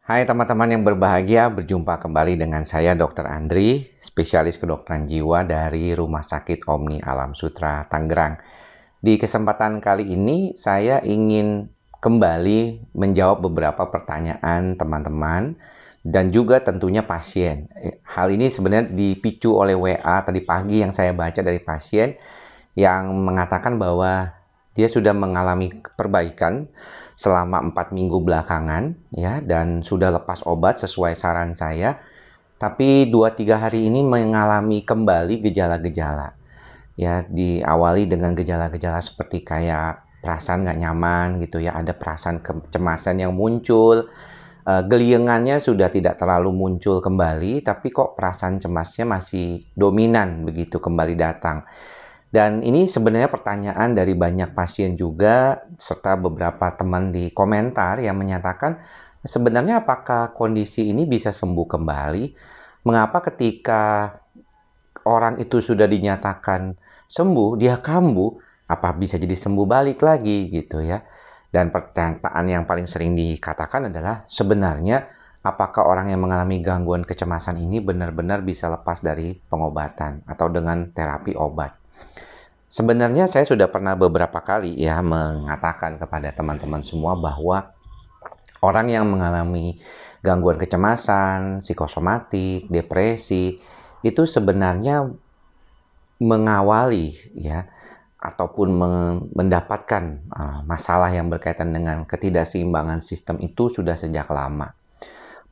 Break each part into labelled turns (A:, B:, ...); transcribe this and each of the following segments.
A: Hai teman-teman yang berbahagia, berjumpa kembali dengan saya Dr. Andri, spesialis kedokteran jiwa dari Rumah Sakit Omni Alam Sutra, Tangerang. Di kesempatan kali ini saya ingin kembali menjawab beberapa pertanyaan teman-teman dan juga tentunya pasien. Hal ini sebenarnya dipicu oleh WA tadi pagi yang saya baca dari pasien yang mengatakan bahwa dia sudah mengalami perbaikan selama 4 minggu belakangan ya, dan sudah lepas obat sesuai saran saya. Tapi 2-3 hari ini mengalami kembali gejala-gejala. Ya, diawali dengan gejala-gejala seperti kayak perasaan nggak nyaman gitu ya, ada perasaan kecemasan yang muncul. Geliangannya sudah tidak terlalu muncul kembali, tapi kok perasaan cemasnya masih dominan begitu kembali datang. Dan ini sebenarnya pertanyaan dari banyak pasien juga, serta beberapa teman di komentar yang menyatakan, sebenarnya apakah kondisi ini bisa sembuh kembali? Mengapa ketika orang itu sudah dinyatakan sembuh, dia kambuh, apa bisa jadi sembuh balik lagi gitu ya? Dan pertanyaan yang paling sering dikatakan adalah, sebenarnya apakah orang yang mengalami gangguan kecemasan ini benar-benar bisa lepas dari pengobatan atau dengan terapi obat? Sebenarnya saya sudah pernah beberapa kali ya mengatakan kepada teman-teman semua bahwa orang yang mengalami gangguan kecemasan, psikosomatik, depresi, itu sebenarnya mengawali ya ataupun mendapatkan masalah yang berkaitan dengan ketidakseimbangan sistem itu sudah sejak lama.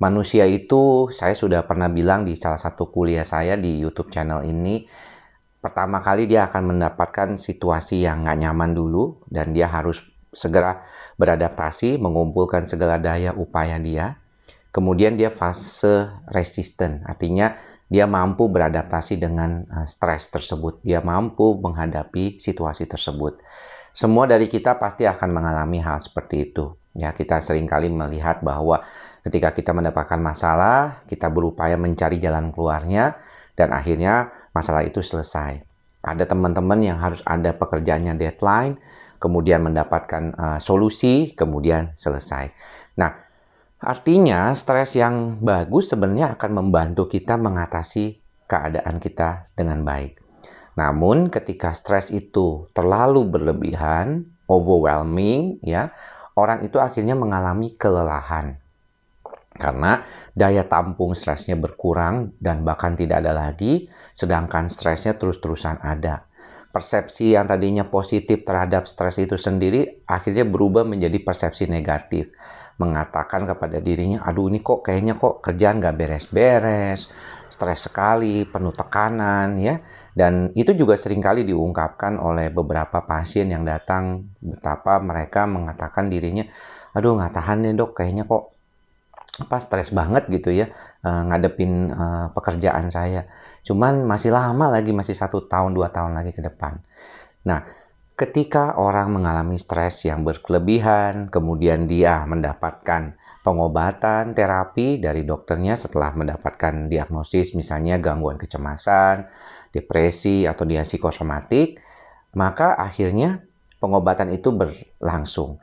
A: Manusia itu, saya sudah pernah bilang di salah satu kuliah saya di YouTube channel ini, pertama kali dia akan mendapatkan situasi yang nggak nyaman dulu, dan dia harus segera beradaptasi, mengumpulkan segala daya upaya dia. Kemudian dia fase resisten, artinya dia mampu beradaptasi dengan stres tersebut. Dia mampu menghadapi situasi tersebut. Semua dari kita pasti akan mengalami hal seperti itu. Ya, kita seringkali melihat bahwa ketika kita mendapatkan masalah, kita berupaya mencari jalan keluarnya, dan akhirnya masalah itu selesai. Ada teman-teman yang harus ada pekerjaannya deadline, kemudian mendapatkan solusi, kemudian selesai. Nah, artinya stres yang bagus sebenarnya akan membantu kita mengatasi keadaan kita dengan baik. Namun ketika stres itu terlalu berlebihan, overwhelming ya, orang itu akhirnya mengalami kelelahan. Karena daya tampung stresnya berkurang dan bahkan tidak ada lagi, sedangkan stresnya terus-terusan ada. Persepsi yang tadinya positif terhadap stres itu sendiri akhirnya berubah menjadi persepsi negatif. Mengatakan kepada dirinya, aduh ini kok kayaknya kok kerjaan gak beres-beres, stres sekali, penuh tekanan ya. Dan itu juga seringkali diungkapkan oleh beberapa pasien yang datang, betapa mereka mengatakan dirinya, aduh gak tahan nih dok, kayaknya kok stres banget gitu ya ngadepin pekerjaan saya. Cuman masih lama lagi, masih 1 tahun 2 tahun lagi ke depan. Nah, ketika orang mengalami stres yang berlebihan, kemudian dia mendapatkan pengobatan, terapi dari dokternya setelah mendapatkan diagnosis misalnya gangguan kecemasan, depresi, atau dia psikosomatik, maka akhirnya pengobatan itu berlangsung.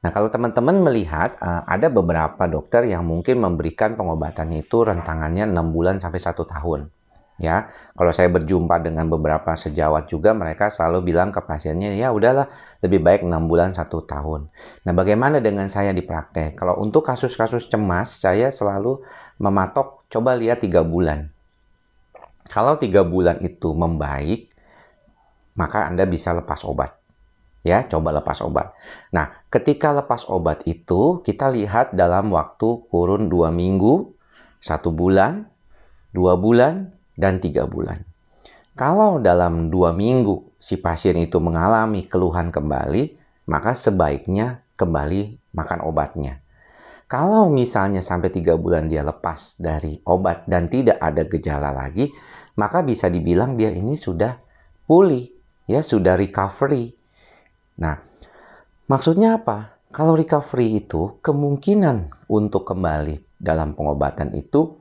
A: Nah, kalau teman-teman melihat ada beberapa dokter yang mungkin memberikan pengobatan itu rentangannya 6 bulan sampai 1 tahun. Ya, kalau saya berjumpa dengan beberapa sejawat juga, mereka selalu bilang ke pasiennya, ya udahlah, lebih baik 6 bulan 1 tahun. Nah, bagaimana dengan saya di praktek? Kalau untuk kasus-kasus cemas, saya selalu mematok, coba lihat 3 bulan. Kalau 3 bulan itu membaik, maka Anda bisa lepas obat. Ya, coba lepas obat. Nah, ketika lepas obat itu, kita lihat dalam waktu kurun 2 minggu, 1 bulan, 2 bulan, dan 3 bulan. Kalau dalam 2 minggu si pasien itu mengalami keluhan kembali, maka sebaiknya kembali makan obatnya. Kalau misalnya sampai 3 bulan dia lepas dari obat dan tidak ada gejala lagi, maka bisa dibilang dia ini sudah pulih, ya, sudah recovery. Nah, maksudnya apa? Kalau recovery itu kemungkinan untuk kembali dalam pengobatan itu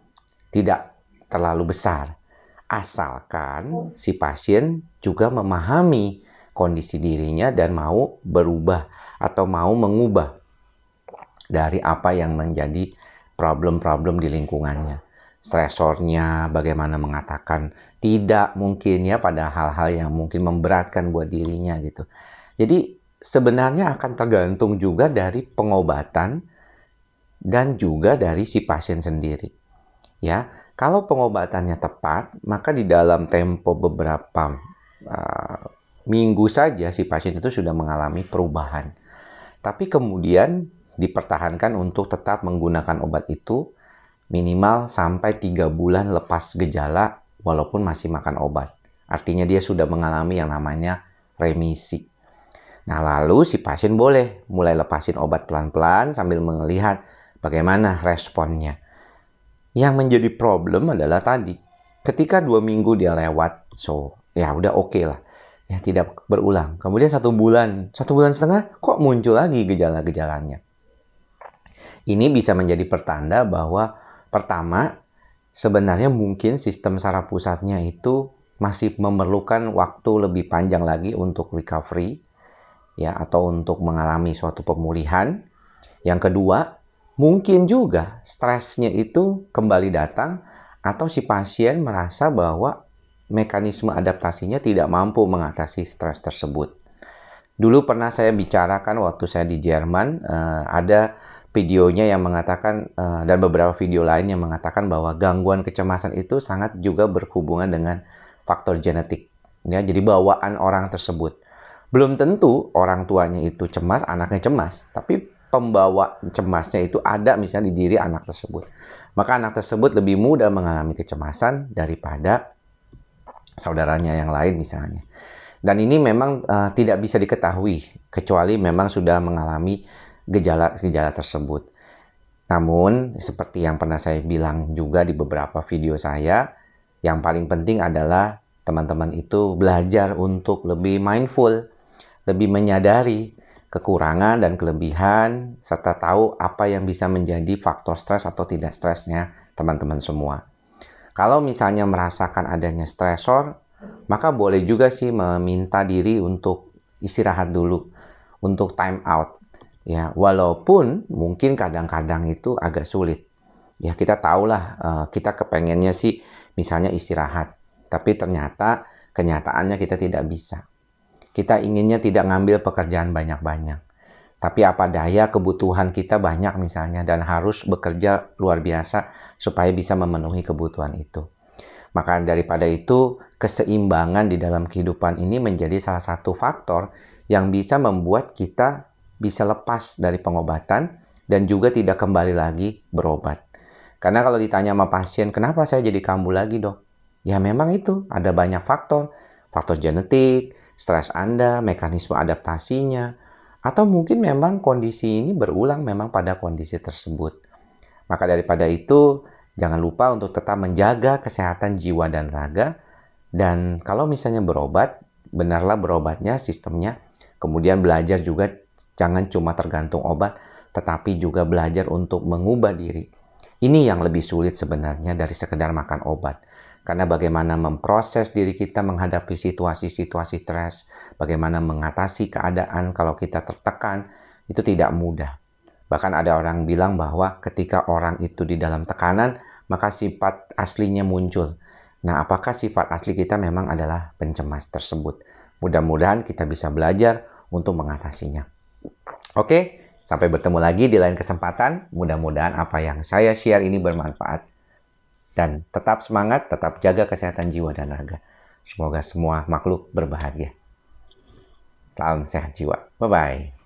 A: tidak terlalu besar. Asalkan si pasien juga memahami kondisi dirinya dan mau berubah atau mau mengubah dari apa yang menjadi problem-problem di lingkungannya. Stresornya, bagaimana mengatakan tidak mungkin ya pada hal-hal yang mungkin memberatkan buat dirinya gitu. Jadi sebenarnya akan tergantung juga dari pengobatan dan juga dari si pasien sendiri. Ya, kalau pengobatannya tepat, maka di dalam tempo beberapa minggu saja si pasien itu sudah mengalami perubahan. Tapi kemudian dipertahankan untuk tetap menggunakan obat itu minimal sampai 3 bulan lepas gejala walaupun masih makan obat. Artinya dia sudah mengalami yang namanya remisi. Nah, lalu si pasien boleh mulai lepasin obat pelan-pelan sambil melihat bagaimana responnya. Yang menjadi problem adalah tadi, ketika 2 minggu dia lewat, so ya udah oke lah. Ya tidak berulang. Kemudian 1 bulan, 1,5 bulan, kok muncul lagi gejala-gejalanya. Ini bisa menjadi pertanda bahwa pertama, sebenarnya mungkin sistem saraf pusatnya itu masih memerlukan waktu lebih panjang lagi untuk recovery, ya, atau untuk mengalami suatu pemulihan. Yang kedua, mungkin juga stresnya itu kembali datang atau si pasien merasa bahwa mekanisme adaptasinya tidak mampu mengatasi stres tersebut. Dulu pernah saya bicarakan waktu saya di Jerman, ada videonya yang mengatakan, dan beberapa video lain yang mengatakan bahwa gangguan kecemasan itu sangat juga berhubungan dengan faktor genetik. Ya, jadi bawaan orang tersebut. Belum tentu orang tuanya itu cemas, anaknya cemas. Tapi pembawa cemasnya itu ada misalnya di diri anak tersebut. Maka anak tersebut lebih mudah mengalami kecemasan daripada saudaranya yang lain misalnya. Dan ini memang tidak bisa diketahui kecuali memang sudah mengalami gejala-gejala tersebut. Namun, seperti yang pernah saya bilang juga di beberapa video saya, yang paling penting adalah teman-teman itu belajar untuk lebih mindful, lebih menyadari kekurangan dan kelebihan, serta tahu apa yang bisa menjadi faktor stres atau tidak stresnya teman-teman semua. Kalau misalnya merasakan adanya stresor, maka boleh juga sih meminta diri untuk istirahat dulu, untuk time out. Ya, walaupun mungkin kadang-kadang itu agak sulit. Ya, kita tahulah kita kepengennya sih misalnya istirahat, tapi ternyata kenyataannya kita tidak bisa. Kita inginnya tidak ngambil pekerjaan banyak-banyak. Tapi apa daya kebutuhan kita banyak misalnya dan harus bekerja luar biasa supaya bisa memenuhi kebutuhan itu. Maka daripada itu, keseimbangan di dalam kehidupan ini menjadi salah satu faktor yang bisa membuat kita bisa lepas dari pengobatan dan juga tidak kembali lagi berobat. Karena kalau ditanya sama pasien, kenapa saya jadi kambuh lagi dok? Ya memang itu, ada banyak faktor. Faktor genetik, stres Anda, mekanisme adaptasinya, atau mungkin memang kondisi ini berulang memang pada kondisi tersebut. Maka daripada itu, jangan lupa untuk tetap menjaga kesehatan jiwa dan raga. Dan kalau misalnya berobat, benarlah berobatnya sistemnya. Kemudian belajar juga jangan cuma tergantung obat, tetapi juga belajar untuk mengubah diri. Ini yang lebih sulit sebenarnya dari sekedar makan obat. Karena bagaimana memproses diri kita menghadapi situasi-situasi stres, bagaimana mengatasi keadaan kalau kita tertekan, itu tidak mudah. Bahkan ada orang bilang bahwa ketika orang itu di dalam tekanan, maka sifat aslinya muncul. Nah, apakah sifat asli kita memang adalah pencemas tersebut? Mudah-mudahan kita bisa belajar untuk mengatasinya. Oke, sampai bertemu lagi di lain kesempatan. Mudah-mudahan apa yang saya share ini bermanfaat. Dan tetap semangat, tetap jaga kesehatan jiwa dan raga. Semoga semua makhluk berbahagia. Salam sehat jiwa. Bye-bye.